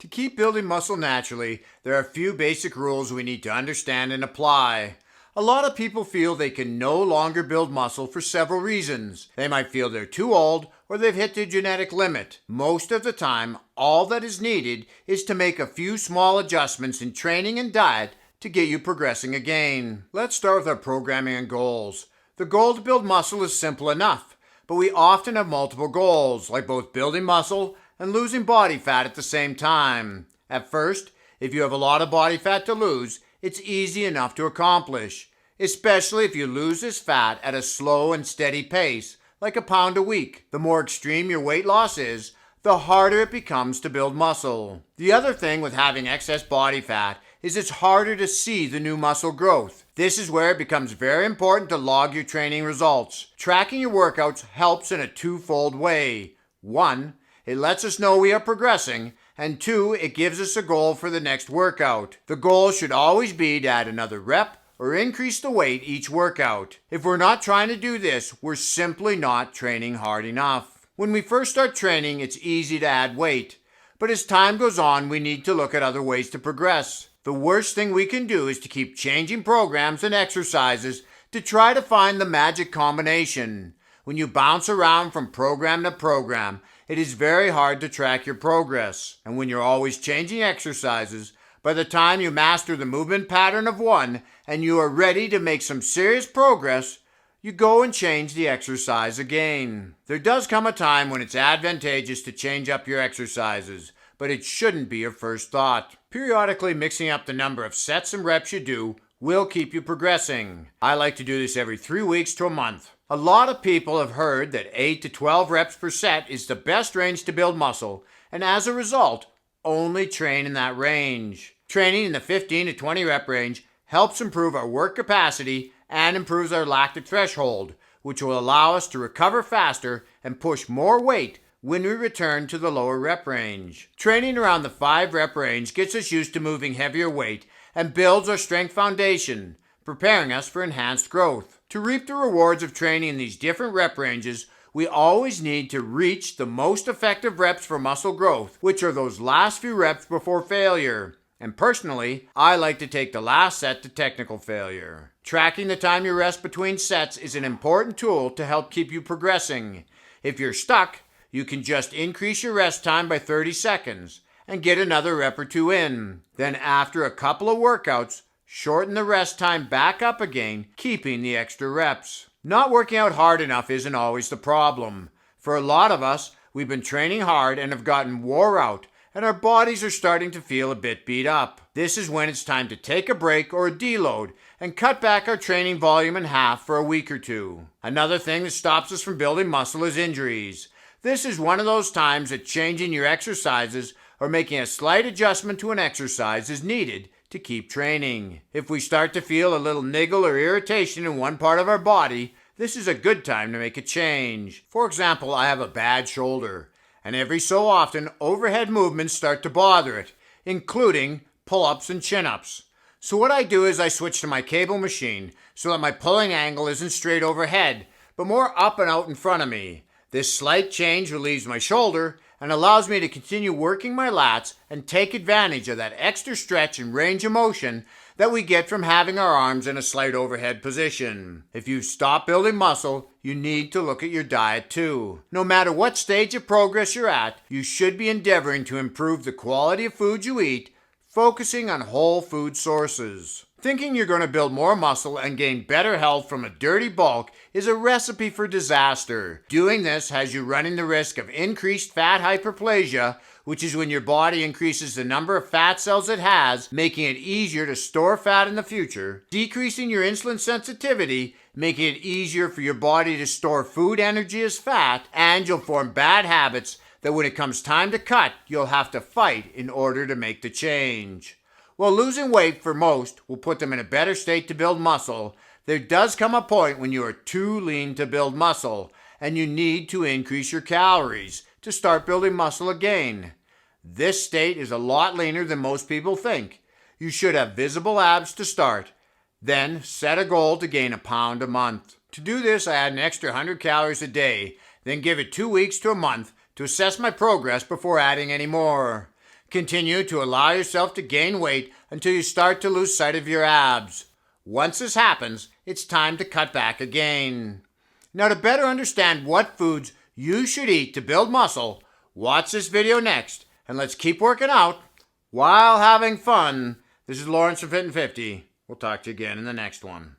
To keep building muscle naturally, there are a few basic rules we need to understand and apply. A lot of people feel they can no longer build muscle for several reasons. They might feel they're too old or they've hit their genetic limit. Most of the time, all that is needed is to make a few small adjustments in training and diet to get you progressing again. Let's start with our programming and goals. The goal to build muscle is simple enough, but we often have multiple goals, like both building muscle and losing body fat at the same time. At first, if you have a lot of body fat to lose, it's easy enough to accomplish, especially if you lose this fat at a slow and steady pace, like a pound a week. The more extreme your weight loss is, the harder it becomes to build muscle. The other thing with having excess body fat is it's harder to see the new muscle growth. This is where it becomes very important to log your training results. Tracking your workouts helps in a twofold way. One, it lets us know we are progressing, and two, it gives us a goal for the next workout. The goal should always be to add another rep or increase the weight each workout. If we're not trying to do this, we're simply not training hard enough. When we first start training, it's easy to add weight, but as time goes on, we need to look at other ways to progress. The worst thing we can do is to keep changing programs and exercises to try to find the magic combination. When you bounce around from program to program, it is very hard to track your progress. And when you're always changing exercises, by the time you master the movement pattern of one and you are ready to make some serious progress, you go and change the exercise again. There does come a time when it's advantageous to change up your exercises, but it shouldn't be your first thought. Periodically mixing up the number of sets and reps you do will keep you progressing. I like to do this every 3 weeks to a month. A lot of people have heard that 8 to 12 reps per set is the best range to build muscle, and as a result, only train in that range. Training in the 15 to 20 rep range helps improve our work capacity and improves our lactic threshold, which will allow us to recover faster and push more weight when we return to the lower rep range. Training around the 5 rep range gets us used to moving heavier weight and builds our strength foundation, preparing us for enhanced growth. To reap the rewards of training in these different rep ranges, we always need to reach the most effective reps for muscle growth, which are those last few reps before failure. And personally, I like to take the last set to technical failure. Tracking the time you rest between sets is an important tool to help keep you progressing. If you're stuck, you can just increase your rest time by 30 seconds and get another rep or two in. Then after a couple of workouts, shorten the rest time back up again, keeping the extra reps. Not working out hard enough isn't always the problem. For a lot of us, we've been training hard and have gotten wore out, and our bodies are starting to feel a bit beat up. This is when it's time to take a break or a deload and cut back our training volume in half for a week or two. Another thing that stops us from building muscle is injuries. This is one of those times that changing your exercises or making a slight adjustment to an exercise is needed to keep training. If we start to feel a little niggle or irritation in one part of our body, this is a good time to make a change. For example, I have a bad shoulder, and every so often overhead movements start to bother it, including pull-ups and chin-ups. So what I do is I switch to my cable machine so that my pulling angle isn't straight overhead, but more up and out in front of me. This slight change relieves my shoulder and allows me to continue working my lats and take advantage of that extra stretch and range of motion that we get from having our arms in a slight overhead position. If you stop building muscle, you need to look at your diet too. No matter what stage of progress you're at, you should be endeavoring to improve the quality of food you eat, focusing on whole food sources. Thinking you're going to build more muscle and gain better health from a dirty bulk is a recipe for disaster. Doing this has you running the risk of increased fat hyperplasia, which is when your body increases the number of fat cells it has, making it easier to store fat in the future, decreasing your insulin sensitivity, making it easier for your body to store food energy as fat, and you'll form bad habits that when it comes time to cut, you'll have to fight in order to make the change. While losing weight for most will put them in a better state to build muscle, there does come a point when you are too lean to build muscle, and you need to increase your calories to start building muscle again. This state is a lot leaner than most people think. You should have visible abs to start. Then set a goal to gain a pound a month. To do this, I add an extra 100 calories a day, then give it 2 weeks to a month to assess my progress before adding any more. Continue to allow yourself to gain weight until you start to lose sight of your abs. Once this happens, it's time to cut back again. Now, to better understand what foods you should eat to build muscle, watch this video next, and let's keep working out while having fun. This is Lawrence from Fit and 50. We'll talk to you again in the next one.